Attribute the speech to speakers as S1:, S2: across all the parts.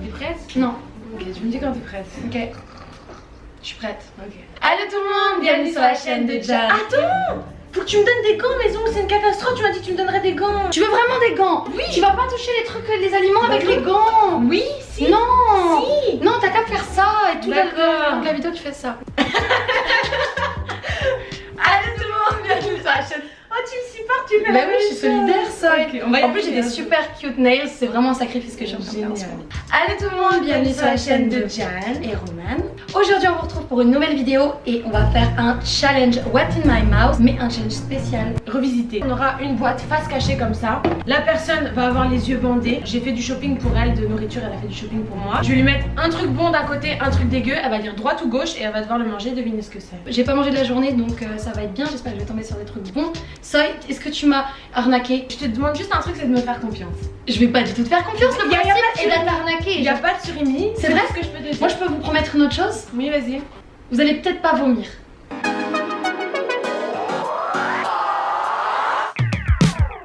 S1: T'es prête?
S2: Non.
S1: Ok, tu me dis quand t'es prête.
S2: Ok. Je suis prête.
S1: Ok.
S2: Allô tout le monde, bienvenue sur la chaîne de Jan.
S1: Attends! Faut que tu me donnes des gants, mes ongles, c'est une catastrophe. Tu m'as dit que tu me donnerais des gants.
S2: Tu veux vraiment des gants? Oui. Tu vas pas toucher les trucs, les aliments avec les gants?
S1: Oui, si.
S2: Non.
S1: Si.
S2: Non, t'as qu'à faire ça et tout
S1: D'accord.
S2: la vidéo tu fais ça.
S1: Allô tout le monde, bienvenue sur la chaîne. Oh, tu me supportes, tu fais
S2: Bah
S1: la
S2: oui,
S1: même
S2: je suis solidaire, ça.
S1: Ok, on va y
S2: En plus, j'ai
S1: arriver,
S2: des
S1: hein.
S2: super cute nails, c'est vraiment un sacrifice que je suis en train de faire en ce
S1: Génial.
S2: moment. Allez tout le monde, bienvenue sur la chaîne de Jan et Roman. Aujourd'hui, on vous retrouve pour une nouvelle vidéo et on va faire un challenge What in my mouth, mais un challenge spécial.
S1: Revisité. On aura une boîte face cachée comme ça. La personne va avoir les yeux bandés. J'ai fait du shopping pour elle, de nourriture, elle a fait du shopping pour moi. Je vais lui mettre un truc bon d'un côté, un truc dégueu. Elle va dire droite ou gauche et elle va devoir le manger. Devinez ce que c'est.
S2: J'ai pas mangé de la journée donc ça va être bien, j'espère que je vais tomber sur des trucs bons. Soy, est-ce que tu m'as arnaqué?
S1: Je te demande juste un truc, c'est de me faire confiance.
S2: Je vais pas du tout te faire confiance, le
S1: Y a
S2: principe
S1: pas
S2: est
S1: de
S2: d'être arnaqué.
S1: Il n'y a pas de surimi.
S2: C'est vrai
S1: ce que je peux te dire.
S2: Moi je peux vous promettre une autre chose,
S1: Oui, vas-y.
S2: vous allez peut-être pas vomir.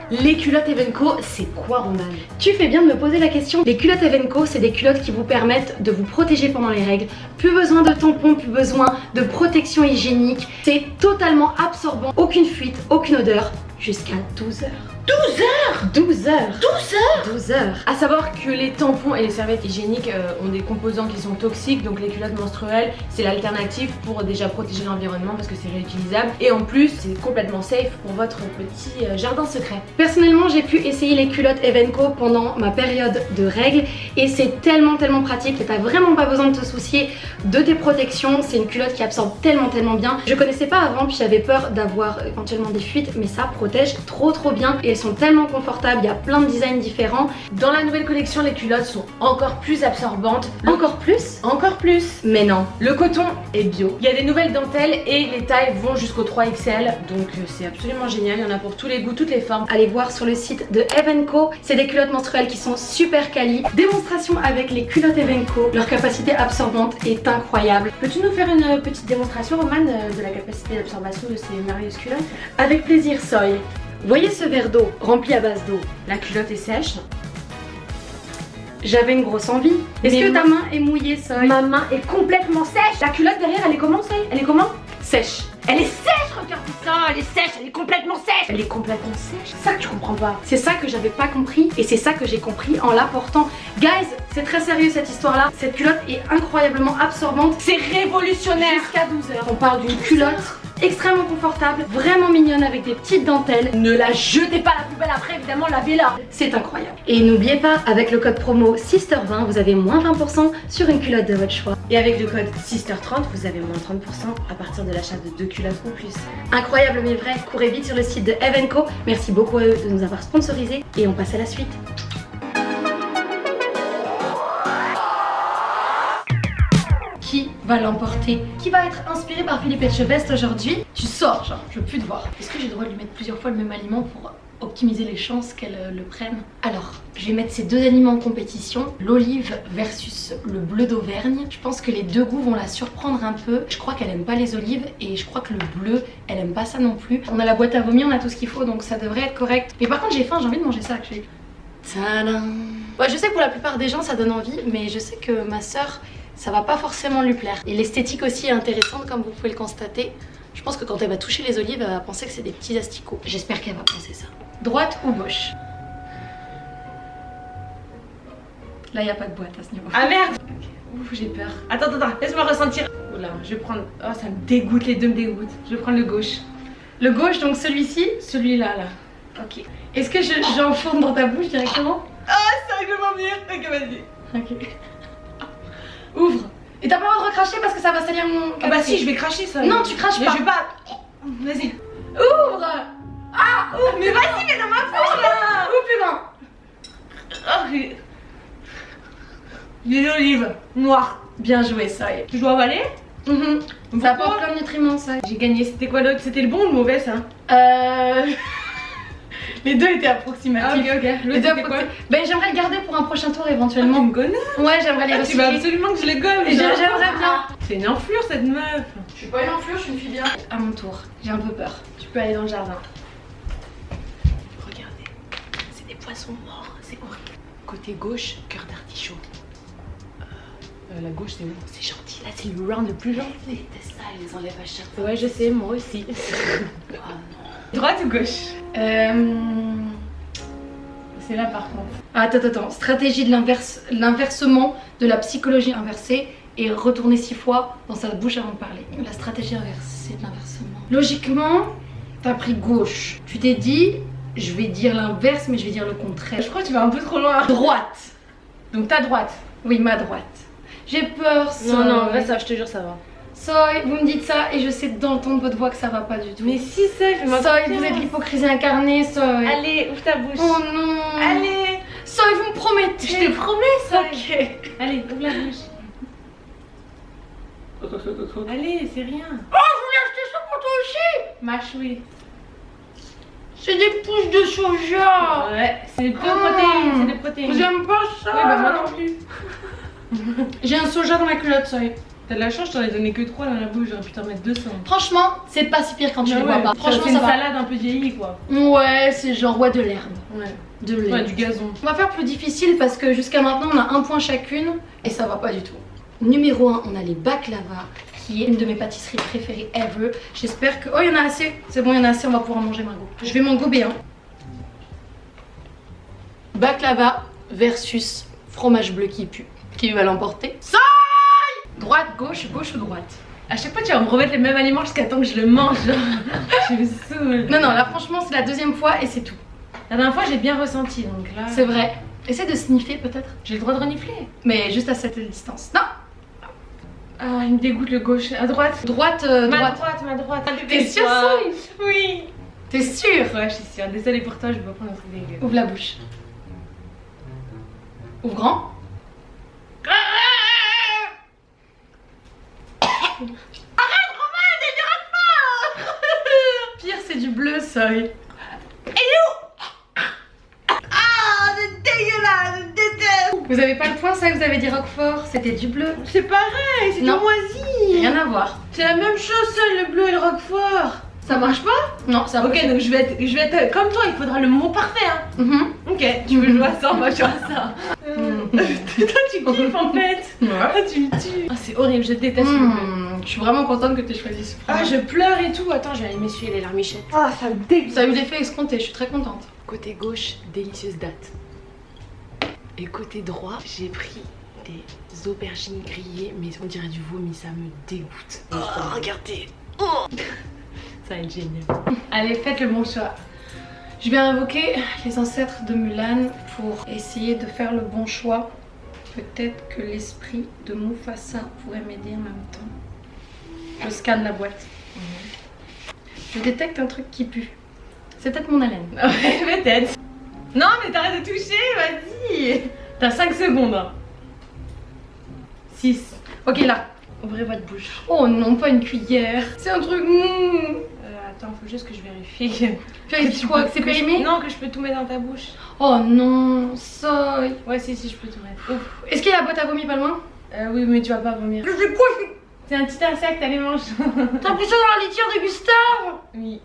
S1: Les culottes Evenco, c'est quoi, Roman?
S2: Tu fais bien de me poser la question. Les culottes Evenco, c'est des culottes qui vous permettent de vous protéger pendant les règles. Plus besoin de tampons, plus besoin de protection hygiénique. C'est totalement absorbant, aucune fuite, aucune odeur, jusqu'à 12 heures.
S1: 12 heures
S2: 12 heures
S1: 12 heures
S2: 12 heures.
S1: À savoir que les tampons et les serviettes hygiéniques ont des composants qui sont toxiques, donc les culottes menstruelles c'est l'alternative pour déjà protéger l'environnement parce que c'est réutilisable et en plus c'est complètement safe pour votre petit jardin secret.
S2: Personnellement, j'ai pu essayer les culottes Evenco pendant ma période de règles et c'est tellement pratique que t'as vraiment pas besoin de te soucier de tes protections. C'est une culotte qui absorbe tellement bien. Je connaissais pas avant puis j'avais peur d'avoir éventuellement des fuites, mais ça protège trop bien et elles sont tellement confortables. Il y a plein de designs différents.
S1: Dans la nouvelle collection, les culottes sont encore plus absorbantes.
S2: Encore plus?
S1: Encore plus.
S2: Mais non.
S1: Le coton est bio. Il y a des nouvelles dentelles et les tailles vont jusqu'au 3XL. Donc c'est absolument génial. Il y en a pour tous les goûts, toutes les formes.
S2: Allez voir sur le site de Evenco. C'est des culottes menstruelles qui sont super quali. Démonstration avec les culottes Evenco. Leur capacité absorbante est incroyable.
S1: Peux-tu nous faire une petite démonstration, Roman, de la capacité d'absorption de ces merveilleuses culottes?
S2: Avec plaisir, Soy. Voyez ce verre d'eau rempli à base d'eau.
S1: La culotte est sèche.
S2: J'avais une grosse envie. Est-ce
S1: Mais
S2: que ta main est mouillée, Soy?
S1: Ma main est complètement sèche. La culotte derrière, elle est comment, ça? Elle est comment?
S2: Sèche.
S1: Elle est sèche, regarde ça, elle est sèche, elle est complètement sèche. Elle est complètement sèche. C'est ça que tu comprends pas.
S2: C'est ça que j'avais pas compris et c'est ça que j'ai compris en la portant. Guys, c'est très sérieux cette histoire-là. Cette culotte est incroyablement absorbante.
S1: C'est révolutionnaire.
S2: Jusqu'à 12 heures. On parle d'une culotte extrêmement confortable, vraiment mignonne avec des petites dentelles.
S1: Ne la jetez pas à la poubelle après, évidemment, lavez-la.
S2: C'est incroyable. Et n'oubliez pas, avec le code promo Sister20, vous avez moins 20% sur une culotte de votre choix.
S1: Et avec le code Sister30, vous avez moins 30% à partir de l'achat de 2 culottes ou plus.
S2: Incroyable mais vrai, courez vite sur le site de Evenco. Merci beaucoup à eux de nous avoir sponsorisés et on passe à la suite. Qui va l'emporter? Qui va être inspiré par Philippe Etchebest aujourd'hui? Tu sors, genre, je veux plus te voir. Est-ce que j'ai le droit de lui mettre plusieurs fois le même aliment pour optimiser les chances qu'elle le prenne? Alors, je vais mettre ces deux aliments en compétition, l'olive versus le bleu d'Auvergne. Je pense que les deux goûts vont la surprendre un peu. Je crois qu'elle aime pas les olives et je crois que le bleu, elle aime pas ça non plus. On a la boîte à vomir, on a tout ce qu'il faut, donc ça devrait être correct. Mais par contre, j'ai faim, j'ai envie de manger ça actuellement. Tadam! Ouais, je sais que pour la plupart des gens, ça donne envie, mais je sais que ma soeur, ça va pas forcément lui plaire. Et l'esthétique aussi est intéressante, comme vous pouvez le constater. Je pense que quand elle va toucher les olives, elle va penser que c'est des petits asticots. J'espère qu'elle va penser ça. Droite ou gauche? Là, il n'y a pas de boîte à ce niveau.
S1: Ah merde. Ouf, j'ai peur. Attends, laisse-moi ressentir. Oula, je vais prendre... Oh, ça me dégoûte, les deux me dégoûtent. Je vais prendre le gauche.
S2: Le gauche, donc celui-ci?
S1: Celui-là, là.
S2: Ok. Est-ce que j'enfourne dans ta bouche directement?
S1: Ah, ça, je vais vomir. Ok, vas-y.
S2: Ok. Ouvre. Et t'as pas le droit de recracher parce que ça va salir mon...
S1: Ah bah si, je vais cracher ça.
S2: Non, tu craches
S1: mais
S2: pas.
S1: je vais pas... Vas-y.
S2: Ouvre.
S1: Ah, ouvre. Mais vas-y, mais dans ma bouche, là.
S2: Ouvre plus grand.
S1: Oh, j'ai des olives noires.
S2: Bien joué, ça y est.
S1: Je dois avaler?
S2: Ça apporte plein de nutriments, ça.
S1: J'ai gagné. C'était quoi l'autre? C'était le bon ou le mauvais, ça?
S2: Les deux étaient approximatifs.
S1: Ah, ok.
S2: Les deux approximatifs. Ben, j'aimerais le garder pour un prochain tour éventuellement.
S1: Tu me connais?
S2: Ouais, j'aimerais les
S1: Tu
S2: recycler.
S1: veux absolument que je les gomme.
S2: J'aimerais bien.
S1: C'est une enflure, cette meuf.
S2: Je suis pas une enflure, je suis une fille bien. À mon tour, j'ai un peu peur.
S1: Tu peux aller dans le jardin. Regardez, c'est des poissons morts, c'est horrible. Côté gauche, cœur d'artichaut. La gauche, c'est où?
S2: C'est gentil.
S1: Là, c'est le round le plus gentil.
S2: C'est ça, ils les enlèvent à chaque fois.
S1: Ouais, je sais, moi aussi.
S2: Oh non.
S1: Droite ou gauche? C'est là par contre.
S2: Attends. Stratégie de l'inversement de la psychologie inversée et retourner 6 fois dans sa bouche avant de parler. La stratégie inversée de l'inversement. Logiquement, t'as pris gauche. Tu t'es dit, je vais dire l'inverse, mais je vais dire le contraire.
S1: Je crois que tu vas un peu trop loin.
S2: Droite.
S1: Donc ta droite.
S2: Oui, ma droite. J'ai peur, Soy.
S1: Non, va ça, je te jure, ça va.
S2: Soy, vous me dites ça et je sais dans le ton de votre voix que ça va pas du tout.
S1: Mais si, ça, je m'en
S2: Soy, vous êtes l'hypocrisie incarnée, Soy.
S1: Allez, ouvre ta bouche.
S2: Oh non.
S1: Allez.
S2: Soy, vous me promettez.
S1: Je te promets, ça.
S2: Ok.
S1: Allez, ouvre la bouche. Allez, c'est rien.
S2: Oh, je voulais acheter ça pour toi aussi.
S1: Mâche, oui.
S2: C'est des pousses de soja.
S1: Ouais, c'est des protéines, c'est des protéines.
S2: J'aime pas ça.
S1: Oui, bah moi non plus.
S2: J'ai un soja dans ma culotte, Soy.
S1: T'as de la chance, je t'en ai donné que 3 dans la bouche, j'aurais pu t'en mettre 200.
S2: Franchement, c'est pas si pire quand tu
S1: Ah
S2: les
S1: ouais.
S2: vois pas.
S1: C'est
S2: Franchement,
S1: une
S2: ça va.
S1: salade un peu vieillie, quoi.
S2: Ouais, c'est genre de l'herbe.
S1: Ouais.
S2: De l'herbe.
S1: Ouais, du gazon.
S2: On va faire plus difficile parce que jusqu'à maintenant on a un point chacune et ça va pas du tout. Numéro 1, on a les baklava qui est une de mes pâtisseries préférées ever. J'espère que... Oh, il y en a assez. C'est bon, il y en a assez, on va pouvoir manger Margot. Je vais m'en gober, hein. Baklava versus fromage bleu qui pue. Qui va l'emporter? Soy! Droite, gauche, gauche ou droite?
S1: À chaque fois, tu vas me remettre les mêmes aliments jusqu'à temps que je le mange. Je me saoule.
S2: Non, là franchement c'est la deuxième fois et c'est tout.
S1: La dernière fois, j'ai bien ressenti, donc là...
S2: C'est vrai. Essaie de sniffer peut-être.
S1: J'ai le droit de renifler.
S2: Mais juste à cette distance. Non!
S1: Ah, il me dégoûte le gauche. À droite.
S2: Droite,
S1: Ma
S2: droite.
S1: droite.
S2: T'es sûre, Soy?
S1: Oui.
S2: T'es sûre?
S1: Ouais, je suis sûre. Désolée pour toi, je vais pas prendre un truc dégueu.
S2: Ouvre la bouche. Ouvre grand. Arrête, Romain, dégueulasse pas. Pire, c'est du bleu, Soy. Vous avez pas le point, ça, vous avez dit Roquefort, c'était du bleu.
S1: C'est pareil, c'est du
S2: Non.
S1: moisi.
S2: Rien à voir.
S1: C'est la même chose, seul le bleu et le roquefort. Ça marche pas?
S2: Non, ça
S1: Ok, donc je vais être comme toi, il faudra le mot parfait, hein. Ok, tu veux jouer à ça, on va jouer à ça. Toi, tu kiffes en fait.
S2: Ouais.
S1: Ah, tu me tues. Ah, c'est horrible, je déteste le bleu.
S2: Je suis vraiment contente que tu aies choisi ce
S1: Ah,
S2: fromage.
S1: je pleure et tout. Attends, je vais aller m'essuyer les larmichettes. Ah, ça me dégoûte.
S2: Ça a eu l'effet escompté, je suis très contente.
S1: Côté gauche, délicieuse date. Et côté droit, j'ai pris des aubergines grillées, mais on dirait du vomi, ça me dégoûte. Oh, regardez. Oh. Ça va être génial.
S2: Allez, faites le bon choix. Je vais invoquer les ancêtres de Mulan pour essayer de faire le bon choix. Peut-être que l'esprit de Mufasa pourrait m'aider en même temps. Je scanne la boîte. Je détecte un truc qui pue. C'est peut-être mon haleine.
S1: Ouais, peut-être. Non, mais t'arrêtes de toucher, vas-y. T'as 5 secondes. Hein. 6.
S2: Ok, là.
S1: Ouvrez votre bouche.
S2: Oh non, pas une cuillère. C'est un truc mou.
S1: Attends, faut juste que je vérifie.
S2: Vérifie quoi, que c'est périmé?
S1: Non, que je peux tout mettre dans ta bouche.
S2: Oh non, Soy.
S1: Ouais, si, je peux tout mettre. Ouf.
S2: Est-ce qu'il y a la boîte à vomi pas loin?
S1: Oui, mais tu vas pas vomir.
S2: C'est quoi?
S1: C'est un petit insecte, allez mange.
S2: T'as pris ça dans la litière de Gustave?
S1: Oui.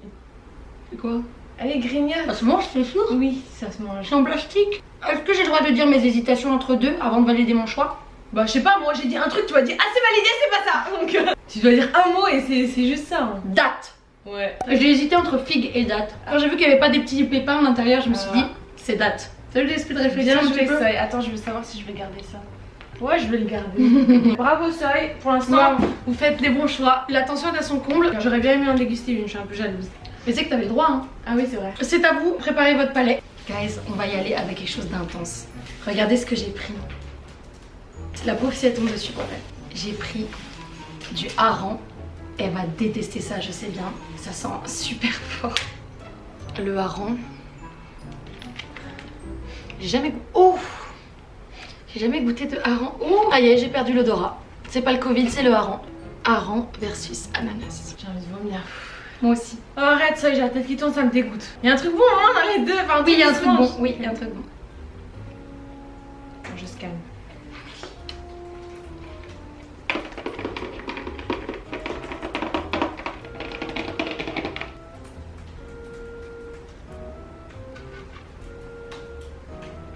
S2: C'est quoi?
S1: Allez, grignote.
S2: Ça se mange, c'est sûr?
S1: Oui, ça se mange.
S2: C'est en plastique. Est-ce que j'ai le droit de dire mes hésitations entre deux avant de valider mon choix?
S1: Bah, je sais pas, moi j'ai dit un truc, tu vas dire ah, c'est validé, c'est pas ça. Donc, tu dois dire un mot et c'est juste ça. Hein.
S2: Date.
S1: Ouais.
S2: J'ai hésité entre figue et date. Quand j'ai vu qu'il n'y avait pas des petits pépins à l'intérieur, je me suis dit, c'est date. T'as eu l'esprit de réflexion
S1: Bien
S2: un petit
S1: joué,
S2: peu?
S1: Soy. Attends, je veux savoir si je vais garder ça. Ouais, je vais le garder. Bravo, Soy. Pour l'instant,
S2: Vous faites les bons choix. La tension est à son comble.
S1: j'aurais bien aimé en déguster une, je suis un peu jalouse.
S2: Mais c'est que t'avais le droit, hein.
S1: Ah oui, c'est vrai.
S2: C'est à vous, préparez votre palais. Guys, on va y aller avec quelque chose d'intense. Regardez ce que j'ai pris. La pauvre si elle tombe dessus, pour elle. J'ai pris du hareng. Elle va détester ça, je sais bien. Ça sent super fort. Le hareng. J'ai jamais... Oh! J'ai jamais goûté de hareng. Oh! Aïe, j'ai perdu l'odorat. C'est pas le Covid, c'est le hareng. Hareng versus ananas.
S1: J'ai envie de vomir.
S2: Moi aussi.
S1: Oh, arrête, Soy, j'ai la tête qui tourne, ça me dégoûte. Il y a un truc bon hein, dans les deux. Enfin,
S2: Oui, il y a un truc
S1: doucement.
S2: bon. Oui, il y a un truc bon.
S1: Attends, je scanne.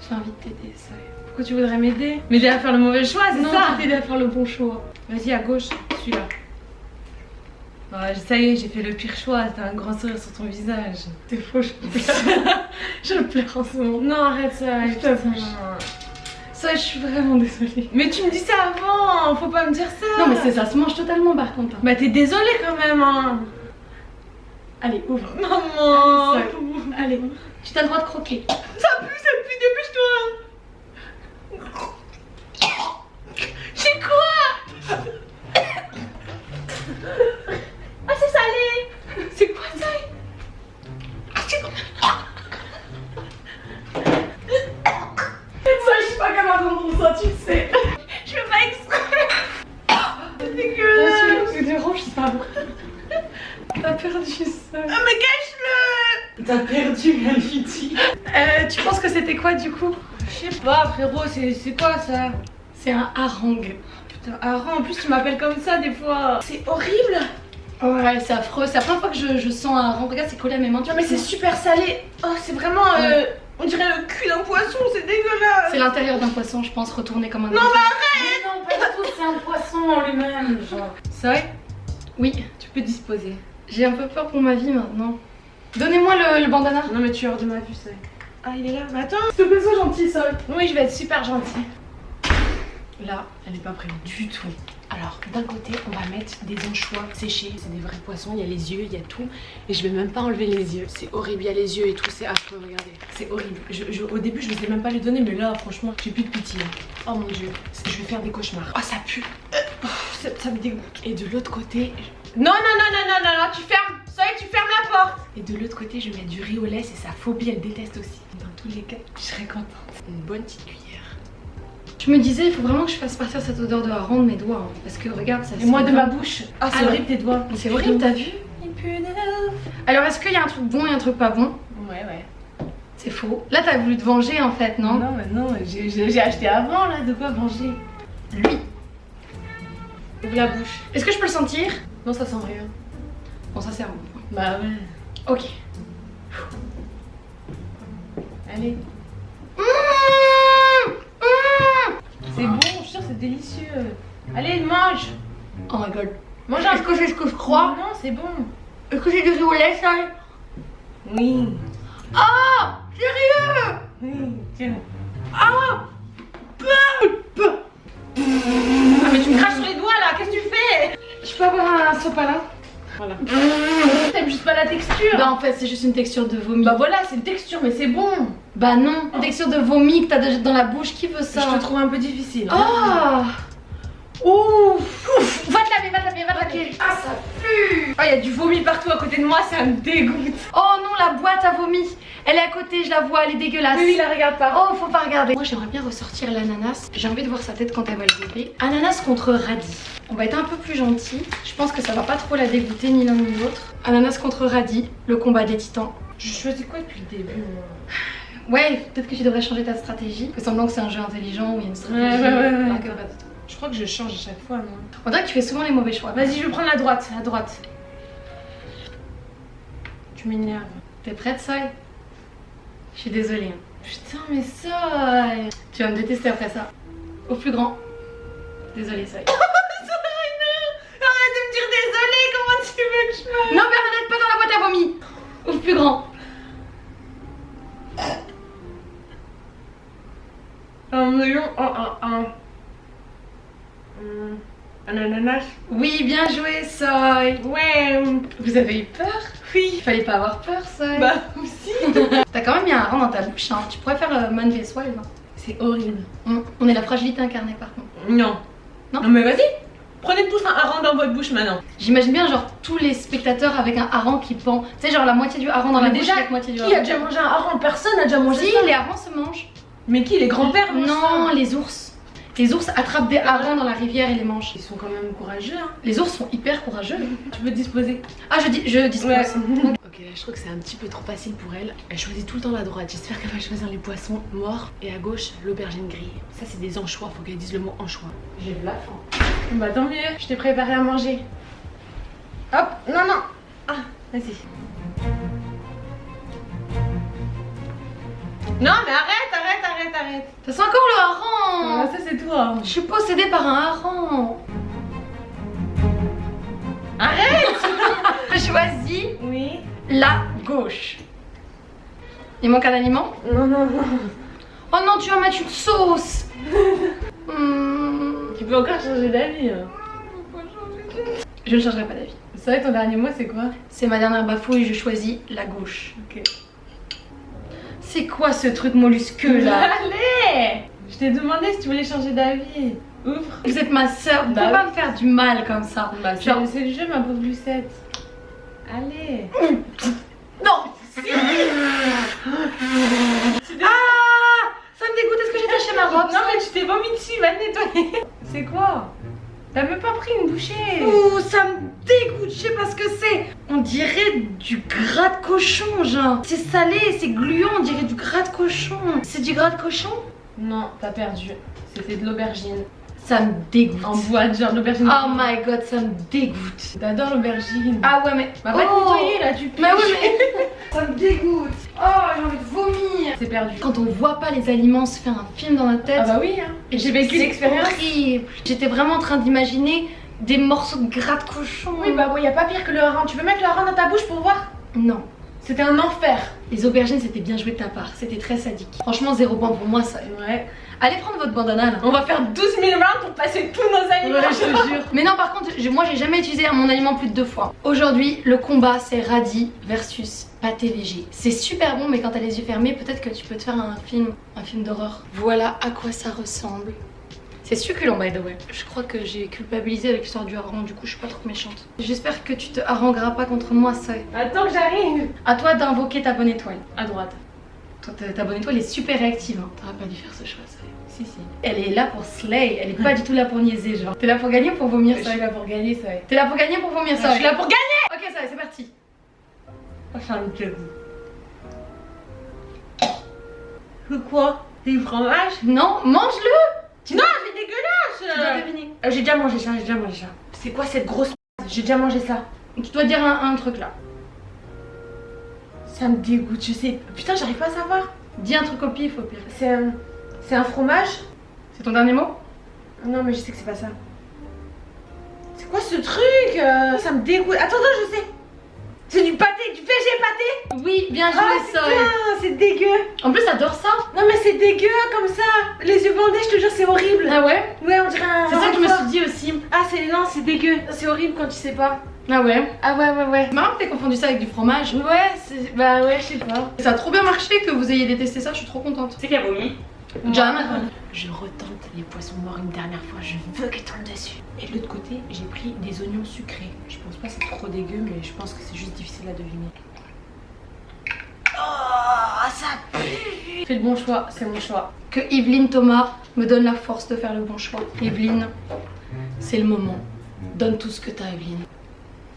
S2: J'ai envie de t'aider, Soy.
S1: Pourquoi tu voudrais m'aider? M'aider à faire le mauvais choix, c'est
S2: Non,
S1: ça?
S2: t'aider à faire le bon choix.
S1: Vas-y, à gauche, celui-là. Ouais, ça y est, j'ai fait le pire choix. T'as un grand sourire sur ton visage.
S2: C'est faux, je pleure. Je pleure en ce moment.
S1: Non, arrête ça.
S2: Putain. Ça, je suis vraiment désolée.
S1: Mais tu me dis ça avant, faut pas me dire ça.
S2: Non, mais ça se mange totalement par contre.
S1: Bah, t'es désolée quand même, hein.
S2: Allez, ouvre.
S1: Maman.
S2: Allez, tu t'as le droit de croquer.
S1: Ça pue, dépêche-toi. C'est quoi? Ah, c'est salé. C'est quoi ça?
S2: Ça, je suis pas capable d'entendre ça, tu le sais.
S1: Je fais pas exprès. C'est dégueulasse.
S2: C'est dérange, ça. T'as perdu ça.
S1: Ah, mais cache-le.
S2: T'as perdu, Elfiti. Tu penses que c'était quoi du coup?
S1: Je sais pas, frérot, c'est quoi ça?
S2: C'est un hareng.
S1: Putain, Aaron, en plus tu m'appelles comme ça des fois. C'est horrible.
S2: Ouais, c'est affreux. C'est la première fois que je sens un hareng. Regarde, c'est collé à mes mains.
S1: Non mais c'est super salé. Oh, c'est vraiment... on dirait le cul d'un poisson, c'est dégueulasse.
S2: C'est l'intérieur d'un poisson, je pense, retourné comme un...
S1: Non, mais arrête.
S2: Non, pas du tout, c'est un poisson en lui-même, genre.
S1: Ça y est,
S2: Oui,
S1: tu peux disposer.
S2: j'ai un peu peur pour ma vie maintenant. Donnez-moi le bandana.
S1: Non mais tu es hors de ma vue, ça y est. Ah, il est là. Mais attends.
S2: S'il te plaît, sois gentil, Sol.
S1: Oui, je vais être super gentille.
S2: Là, elle est pas prête du tout.
S1: Alors, d'un côté, on va mettre des anchois séchés. C'est des vrais poissons, il y a les yeux, il y a tout. Et je vais même pas enlever les yeux. C'est horrible, il y a les yeux et tout, c'est affreux, regardez. C'est horrible. Au début, je n'osais même pas les donner, mais là, franchement, j'ai plus de pitié. Oh mon dieu, je vais faire des cauchemars. Oh, ça pue. Ça me dégoûte. Et de l'autre côté... Non, tu fermes. Ça y est, tu fermes la porte. Et de l'autre côté, je vais mettre du riz au lait, c'est sa phobie, elle déteste aussi. Dans tous les cas, je serais contente. Une bonne petite cuillère.
S2: Je me disais, il faut vraiment que je fasse partir cette odeur de hareng de mes doigts. Hein, parce que regarde, ça
S1: Et moi de ma bouche. Ah, c'est
S2: Alors,
S1: horrible tes doigts.
S2: C'est horrible, t'as vu? Alors, est-ce qu'il y a un truc bon et un truc pas bon?
S1: Ouais.
S2: C'est faux. Là, t'as voulu te venger en fait, non?
S1: Non, j'ai acheté avant là, de quoi manger.
S2: Lui.
S1: Ouvre la bouche.
S2: Est-ce que je peux le sentir?
S1: Non, ça sent rien.
S2: Bon, ça c'est bon.
S1: Bah ouais.
S2: Ok.
S1: Allez. C'est bon, je suis sûre, c'est délicieux. Allez, mange.
S2: Oh my god.
S1: Mange
S2: Est-ce que c'est ce que je crois?
S1: Non, c'est bon.
S2: Est-ce que c'est du riz au lait, ça?
S1: Oui.
S2: Oh! Sérieux?
S1: Oui, tiens.
S2: Ah!
S1: Ah, mais tu me craches sur les doigts là, qu'est-ce que tu fais?
S2: Je peux avoir un sopalin?
S1: Voilà. T'aimes juste pas la texture?
S2: Bah en fait c'est juste une texture de vomi.
S1: Bah voilà, c'est une texture, mais c'est bon.
S2: Bah non, une texture de vomi que t'as dans la bouche, qui veut ça?
S1: Je te trouve un peu difficile.
S2: Ah! Ouf! Va te laver, va te laver, va te laver.
S1: Ah, ça pue. Ah, il y a du vomi partout à côté de moi, ça me dégoûte.
S2: Oh non, la boîte à vomi. Elle est à côté, je la vois, elle est dégueulasse.
S1: Oui, la regarde pas.
S2: Oh, faut pas regarder. Moi, j'aimerais bien ressortir l'ananas. J'ai envie de voir sa tête quand elle va le goûter. Ananas contre radis. On va être un peu plus gentil. Je pense que ça va pas trop la dégoûter ni l'un ni l'autre. Ananas contre radis, le combat des titans.
S1: Je choisis quoi depuis le début, moi?
S2: Ouais, peut-être que tu devrais changer ta stratégie. Fais semblant que c'est un jeu intelligent où il y a une stratégie.
S1: Ouais.
S2: Alors que pas du tout.
S1: Je crois que je change à chaque fois, non?
S2: On dirait que tu fais souvent les mauvais choix.
S1: Vas-y, je vais prendre la droite, à droite. Tu m'énerves.
S2: T'es prête, Soy? Je suis désolée. Hein.
S1: Putain, mais ça...
S2: Tu vas me détester après ça. Au plus grand. Désolée, Soy.
S1: Arrête de me dire désolé, comment tu veux que je me...
S2: Non, mais arrête pas dans la boîte à vomi. Au plus grand.
S1: Un melon, un ananas.
S2: Oui, bien joué, Soy.
S1: Ouais.
S2: Vous avez eu peur?
S1: Oui.
S2: Il fallait pas avoir peur, Soy.
S1: Bah aussi.
S2: T'as quand même mis un rang dans ta bouche, hein. Tu pourrais faire Man vs Wild. Hein.
S1: C'est horrible.
S2: On est la fragilité incarnée, par contre.
S1: Non.
S2: Non,
S1: mais vas-y. Prenez tous un hareng dans votre bouche maintenant.
S2: J'imagine bien genre tous les spectateurs avec un hareng qui pend. Tu sais, genre la moitié du hareng dans la bouche,
S1: déjà,
S2: la moitié du
S1: qui a déjà mangé un hareng? Personne n'a déjà mangé
S2: Si,
S1: ça.
S2: les harengs se mangent.
S1: Mais qui? Les grands-pères mangent
S2: Non,
S1: ça.
S2: les ours. Les ours attrapent des harengs dans la rivière et les mangent.
S1: Ils sont quand même courageux, hein.
S2: Les ours sont hyper courageux.
S1: Tu peux disposer.
S2: Ah, je dispose.
S1: Ouais. Ok, là je trouve que c'est un petit peu trop facile pour elle. Elle choisit tout le temps la droite. J'espère qu'elle va choisir les poissons morts. Et à gauche, l'aubergine grillée. Ça, c'est des anchois. Faut qu'elle dise le mot anchois.
S2: J'ai de la faim.
S1: Bah tant mieux. Je t'ai préparé à manger. Hop. Non. Ah, vas-y. Non, mais arrête. arrête.
S2: Ça sent encore le hareng.
S1: Ça c'est toi.
S2: Je suis possédée par un hareng.
S1: Arrête.
S2: Je choisis
S1: Oui.
S2: la gauche. Il manque un aliment?
S1: Non.
S2: Oh non, tu vas mettre une sauce.
S1: Tu peux encore changer d'avis. Hein.
S2: Je ne changerai pas d'avis.
S1: C'est vrai, ton dernier mot c'est quoi?
S2: C'est ma dernière bafouille, je choisis la gauche.
S1: Ok.
S2: C'est quoi ce truc mollusqueux là?
S1: Allez. Je t'ai demandé si tu voulais changer d'avis. Ouvre.
S2: Vous êtes ma soeur, vous pouvez pas me faire du mal comme ça.
S1: Bah,
S2: Genre-
S1: c'est le jeu, ma pauvre Lucette. Allez.
S2: Non. Ah, ça me dégoûte, est-ce que j'ai taché ma robe?
S1: Non, mais tu t'es vomi dessus, va te nettoyer. C'est quoi? T'as même pas pris une bouchée.
S2: Ouh, ça me dégoûte, je sais pas ce que c'est. On dirait du gras de cochon, genre. C'est salé, c'est gluant, on dirait du gras de cochon. C'est du gras de cochon?
S1: Non, t'as perdu. C'était de l'aubergine.
S2: Ça me dégoûte.
S1: En boîte, genre l'aubergine.
S2: Oh my god, ça me dégoûte.
S1: T'adores l'aubergine.
S2: Ah ouais, mais.
S1: Bah, va te nettoyer là, tu piches.
S2: Mais oui, mais. Ça me dégoûte. Oh, j'ai envie de vomir.
S1: C'est perdu.
S2: Quand on voit pas les aliments se faire un film dans notre tête.
S1: Ah bah oui, hein.
S2: Et
S1: J'ai vécu
S2: c'est
S1: l'expérience.
S2: horrible. J'étais vraiment en train d'imaginer des morceaux de gras de cochon.
S1: Oui, bah bon, y a pas pire que le hareng. Tu peux mettre le hareng dans ta bouche pour voir?
S2: Non.
S1: C'était un enfer.
S2: Les aubergines, c'était bien joué de ta part. C'était très sadique. Franchement, 0 point pour moi, ça.
S1: Ouais.
S2: Allez prendre votre bandana là.
S1: On va faire 12 000 rounds pour passer tous nos aliments.
S2: Ouais, je te jure. Mais non, par contre, moi j'ai jamais utilisé mon aliment plus de 2 fois. Aujourd'hui, le combat c'est radis versus pâté végé. C'est super bon, mais quand t'as les yeux fermés, peut-être que tu peux te faire un film d'horreur. Voilà à quoi ça ressemble. C'est succulent, by the way. Je crois que j'ai culpabilisé avec l'histoire du hareng, du coup je suis pas trop méchante. J'espère que tu te harangueras pas contre moi, ça.
S1: Attends que j'arrive.
S2: À toi d'invoquer ta bonne étoile.
S1: À droite.
S2: Toi, ta bonne étoile est super réactive, hein. T'aurais pas dû faire ce choix, ça.
S1: Si.
S2: Elle est là pour slay, elle est pas du tout là pour niaiser, genre. T'es là pour gagner ou pour vomir,
S1: Je
S2: ça?
S1: suis là pour gagner, ça.
S2: T'es là pour gagner ou pour vomir, ça?
S1: Je suis là pour gagner.
S2: Ok, ça c'est parti.
S1: Oh, c'est un cadeau. C'est quoi? C'est du fromage?
S2: Non, mange-le.
S1: Non, c'est dégueulasse.
S2: Tu dois deviner.
S1: J'ai déjà mangé ça, C'est quoi cette grosse merde? J'ai déjà mangé ça.
S2: Tu dois dire un truc là.
S1: Ça me dégoûte, je sais. Putain, j'arrive pas à savoir.
S2: Dis un truc au pif au pire.
S1: C'est un fromage?
S2: C'est ton dernier mot?
S1: Non, mais je sais que c'est pas ça. C'est quoi ce truc? Ça me dégoûte. Attends, je sais. C'est du pâté, du végé pâté.
S2: Oui, bien joué,
S1: Ah,
S2: Soy.
S1: putain, c'est dégueu.
S2: En plus, j'adore ça.
S1: Non, mais c'est dégueu comme ça. Les yeux bandés, je te jure, c'est horrible.
S2: Ah ouais?
S1: Ouais, on dirait un.
S2: C'est ça que je me suis dit aussi.
S1: Ah, non, c'est dégueu. C'est horrible quand tu sais pas.
S2: Ah ouais?
S1: Ah ouais.
S2: C'est marrant que t'aies confondu ça avec du fromage.
S1: Ouais, bah ouais, je sais pas.
S2: Ça a trop bien marché que vous ayez détesté ça, je suis trop contente.
S1: C'est qui a vomi?
S2: Jam.
S1: Je retente les poissons morts une dernière fois, je veux qu'ils tombent dessus. Et de l'autre côté, j'ai pris des oignons sucrés. Je pense pas que c'est trop dégueu, mais je pense que c'est juste difficile à deviner. Oh, ça pue! Fais le bon choix, c'est mon choix.
S2: Que Evelyne Thomas me donne la force de faire le bon choix. Evelyne, c'est le moment. Donne tout ce que t'as, Evelyne.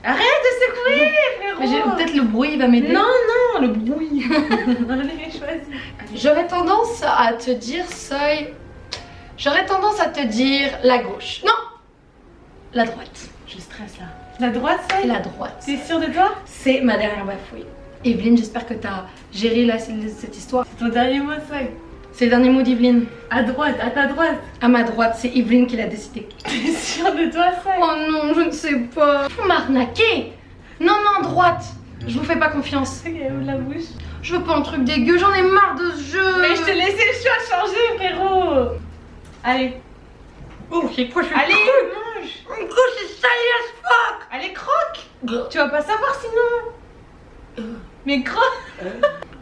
S1: Arrête de secouer,
S2: Mais
S1: frérot!
S2: peut-être le bruit va m'aider.
S1: Non, le bruit! Allez, choisis.
S2: J'aurais tendance à te dire, Soy. J'aurais tendance à te dire la gauche. Non! La droite.
S1: Je stresse là. La droite, ça?
S2: La droite.
S1: T'es sûre de toi?
S2: C'est ma dernière bafouille. Evelyne, j'espère que t'as géré cette histoire.
S1: C'est ton dernier mot, ça?
S2: C'est le dernier mot d'Evelyne.
S1: À droite, à ta droite.
S2: À ma droite, c'est Evelyne qui l'a décidé.
S1: T'es sûre de toi, ça?
S2: Oh non, je ne sais pas. Vous m'arnaquez. Non, droite. Je vous fais pas confiance.
S1: Ouvre la bouche.
S2: Je veux pas un truc dégueu, j'en ai marre de ce jeu.
S1: Mais je te laissais le choix de changer, frérot. Allez.
S2: Oh, c'est quoi, je
S1: Allez, mange.
S2: Mon goût, c'est salé as fuck.
S1: Allez, croque. Tu vas pas savoir sinon. Mais croque.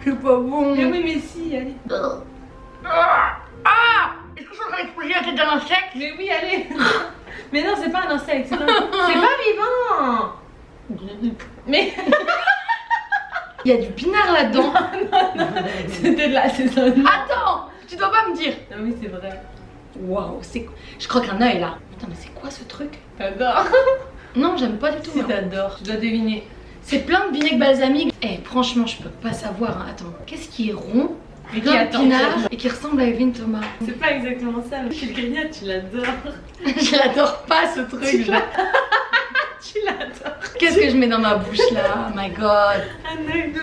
S2: C'est pas bon.
S1: Mais oui, mais si, allez.
S2: Ah. Est-ce que je suis en train d'exploser la tête d'un insecte?
S1: Mais oui, allez. Mais non, c'est pas un insecte, c'est pas vivant. Mais
S2: Il y a du pinard là-dedans.
S1: c'était de la saison.
S2: Attends, tu dois pas me dire.
S1: Non, oui, c'est vrai.
S2: Waouh, c'est... Je croque un œil là. Putain, mais c'est quoi ce truc?
S1: T'adores.
S2: Non, j'aime pas du tout.
S1: Si,
S2: moi.
S1: t'adores. Tu dois deviner.
S2: C'est plein de vinaigre balsamique. Eh, franchement, je peux pas savoir. Hein. Attends, qu'est-ce qui est rond,
S1: Mais
S2: comme
S1: qui attend
S2: pinard et qui ressemble à Evelyne Thomas?
S1: C'est pas exactement ça. Mais tu le grignotes, tu l'adores.
S2: Je l'adore pas ce truc.
S1: Tu l'adores.
S2: Qu'est-ce que je mets dans ma bouche là? Oh my god.
S1: Un œil de...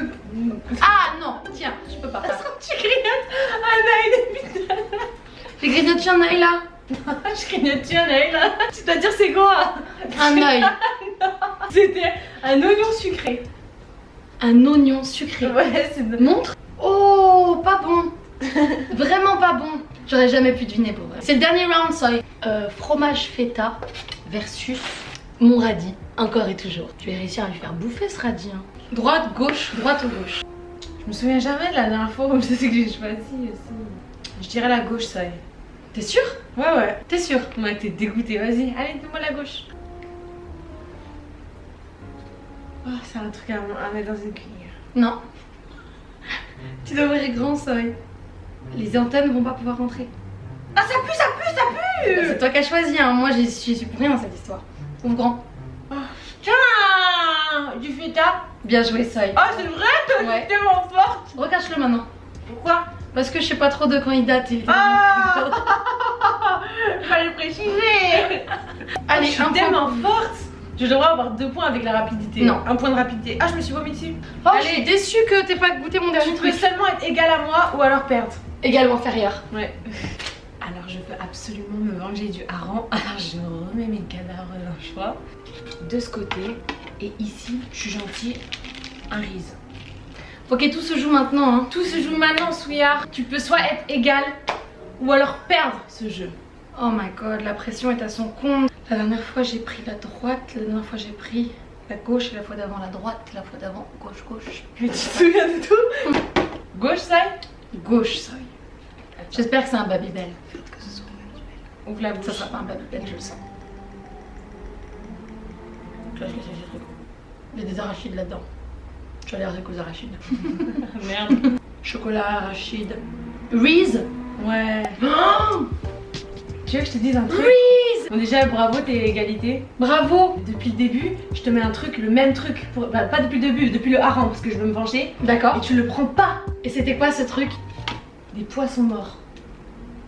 S2: Ah non, tiens, je peux pas faire.
S1: Tu grignotes un œil de putain.
S2: J'ai grignoté un œil là.
S1: Je grignote un œil là. Tu dois dire c'est quoi?
S2: Un œil.
S1: C'était un oignon sucré.
S2: Un oignon sucré.
S1: Ouais, c'est de...
S2: Montre. Oh, pas bon. Vraiment pas bon. J'aurais jamais pu deviner pour vrai. C'est le dernier round, Soy. Fromage feta versus mon radis. Encore et toujours. Je vais réussir à lui faire bouffer ce radis. Hein. Droite, gauche, droite ou gauche.
S1: Je me souviens jamais de la dernière fois où je sais que j'ai choisi aussi. Je dirais la gauche, ça y est.
S2: T'es sûr?
S1: Ouais.
S2: T'es sûr?
S1: Ouais, t'es dégoûtée. Vas-y, allez, dis-moi la gauche. Oh, c'est un truc à mettre dans une cuillère.
S2: Non. Tu dois ouvrir grand, Soy. Les antennes vont pas pouvoir rentrer.
S1: Ah, ça pue, ça pue, ça pue!
S2: C'est toi qui as choisi, hein. Moi j'y suis pour rien dans cette histoire. Ouvre grand.
S1: Oh. Tiens! Du feta.
S2: Bien joué, Soy.
S1: Oh, c'est vrai, toi,
S2: Ouais.
S1: t'es tellement forte.
S2: Recache-le maintenant.
S1: Pourquoi?
S2: Parce que je sais pas trop de quand il date.
S1: Ah! Fallait préciser.
S2: Allez,
S1: Je suis
S2: un point.
S1: tellement forte. Je devrais avoir 2 points avec la rapidité.
S2: Non.
S1: 1 point de rapidité. Ah, je me suis vomi dessus.
S2: Oh, je suis déçue que t'aies pas goûté mon dernier
S1: Tu peux
S2: truc.
S1: seulement être égal à moi ou alors perdre.
S2: Également inférieur.
S1: Ouais. Alors je veux absolument me venger du hareng. Alors je remets mes cadavres dans le choix. De ce côté. Et ici, je suis gentille, un riz.
S2: Ok, tout se joue maintenant. Hein.
S1: Tout se joue maintenant, Souillard. Tu peux soit être égal ou alors perdre ce jeu.
S2: Oh my god, la pression est à son compte. La dernière fois j'ai pris la droite, la dernière fois j'ai pris la gauche et la fois d'avant la droite, la fois d'avant gauche.
S1: Mais tu te souviens de tout? Gauche, ça?
S2: Gauche, Soy. J'espère que c'est un Babybel. Faites que ce soit un Babybel.
S1: Ouvre la
S2: Ça
S1: bouche.
S2: sera pas un Babybel, je le sens. Donc là, je laisse les trucs. Il y a des arachides là-dedans. Je suis allergique aux arachides.
S1: Merde.
S2: Chocolat, arachide. Reese.
S1: Ouais.
S2: Oh,
S1: Tu veux que je te dise un truc?
S2: Reese.
S1: Bon, déjà, bravo, t'es égalité.
S2: Bravo.
S1: Depuis le début, je te mets un truc, le même truc. Bah, pas depuis le début, depuis le hareng, parce que je veux me venger.
S2: D'accord.
S1: Et tu le prends pas.
S2: Et c'était quoi ce truc?
S1: Des poissons morts.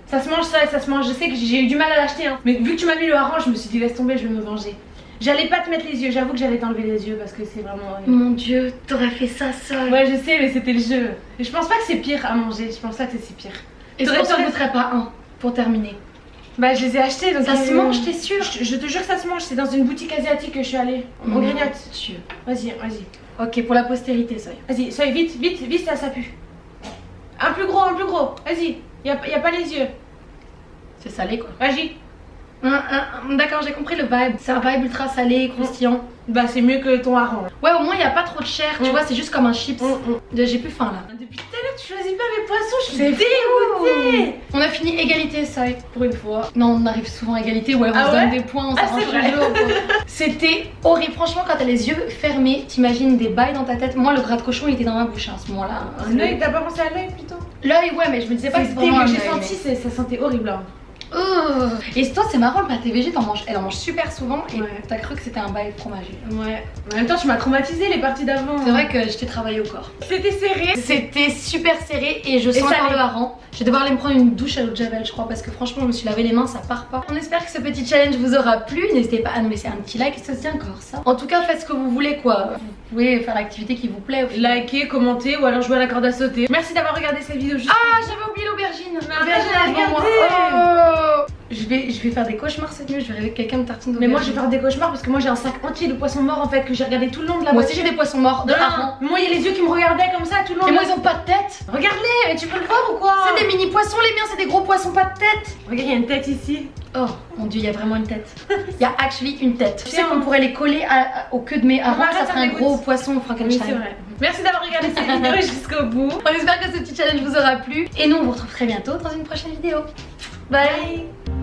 S1: Ça se mange ça et ça se mange. Je sais que j'ai eu du mal à l'acheter. Hein. Mais vu que tu m'as mis le hareng, je me suis dit laisse tomber, je vais me venger. J'allais pas te mettre les yeux, j'avoue que j'allais t'enlever les yeux parce que c'est vraiment...
S2: Mon dieu, t'aurais fait ça seul.
S1: Ouais, je sais, mais c'était le jeu. Et je pense pas que c'est pire à manger, je pense pas que c'est si pire.
S2: Est-ce qu'on s'en goûterait pas un pour terminer?
S1: Bah, je les ai achetés donc...
S2: Ça se mange, t'es sûre?
S1: Je te jure que ça se mange, c'est dans une boutique asiatique que je suis allée. On grignote.
S2: Dieu.
S1: Vas-y, vas-y.
S2: Ok, pour la postérité, Soy.
S1: Vas-y, sois vite, ça pue. Un plus gros, vas-y. Y a pas les yeux.
S2: C'est salé quoi.
S1: Vas-y.
S2: D'accord, j'ai compris le vibe. C'est un vibe ultra salé, croustillant.
S1: Bah, c'est mieux que ton hareng.
S2: Ouais, au moins il y a pas trop de chair, tu vois, c'est juste comme un chips. J'ai plus faim là.
S1: Depuis tout à l'heure, tu choisis pas mes poissons, je suis
S2: C'est
S1: dégoûtée.
S2: On a fini égalité, Soy.
S1: Pour une fois.
S2: Non, on arrive souvent à égalité, ouais, on
S1: Ah
S2: se
S1: ouais
S2: donne des points, on s'arrange
S1: c'est vrai.
S2: toujours. C'était horrible, franchement, quand t'as les yeux fermés, t'imagines des bails dans ta tête. Moi, le gras de cochon, il était dans ma bouche à ce moment-là.
S1: Un œil, t'as pas pensé à l'œil plutôt?
S2: L'œil, ouais, mais je me disais pas que
S1: C'est
S2: c'était vraiment un
S1: dégueu,
S2: œil,
S1: j'ai senti, ça sentait horrible. Hein.
S2: Et toi, c'est marrant, le pâté végé, elle en mange super souvent et
S1: Ouais.
S2: t'as cru que c'était un bail fromager.
S1: Ouais. En même temps, tu m'as traumatisé les parties d'avant.
S2: C'est vrai que je t'ai travaillé au corps.
S1: C'était serré.
S2: C'était super serré et je sens
S1: salé.
S2: encore le hareng. Je vais devoir aller me prendre une douche à l'eau de Javel, je crois, parce que franchement, je me suis lavé les mains, ça part pas. On espère que ce petit challenge vous aura plu. N'hésitez pas à nous laisser un petit like, ça se dit encore ça. En tout cas, faites ce que vous voulez, quoi. Vous pouvez faire l'activité qui vous plaît. Au final.
S1: Liker, commenter ou alors jouer à la corde à sauter. Merci d'avoir regardé cette vidéo.
S2: Ah, j'avais oublié l'aubergine.
S1: L'aubergine à
S2: devant moi.
S1: regarder.
S2: Oh. Je vais faire des cauchemars cette nuit. Je vais rêver que quelqu'un me tartine
S1: Mais
S2: d'aubergine.
S1: moi, je vais faire des cauchemars parce que moi, j'ai un sac entier de poissons morts en fait que j'ai regardé tout le long de la
S2: Moi
S1: voiture.
S2: aussi, j'ai des poissons morts de hareng.
S1: Moi, il y a les yeux qui me regardaient comme ça tout le long.
S2: Et
S1: de
S2: moi,
S1: la-
S2: ils ont pas de tête.
S1: Regarde-les, mais tu peux le voir ou quoi?
S2: C'est des mini poissons, les miens, c'est des gros poissons, pas de tête.
S1: Regarde, il y a une tête ici.
S2: Oh mon dieu, il y a vraiment une tête. Il y a actually une tête. Tu sais
S1: Tiens.
S2: qu'on pourrait les coller au queue de mes harengs,
S1: Arrête,
S2: ça
S1: ça
S2: ferait un
S1: me
S2: gros
S1: dégoûte.
S2: poisson
S1: Oui,
S2: Frankenstein.
S1: c'est vrai. Merci d'avoir regardé cette vidéo jusqu'au bout.
S2: On espère que ce petit challenge vous aura plu. Et nous, on vous retrouve très bientôt dans une prochaine vidéo. Bye.
S1: Bye.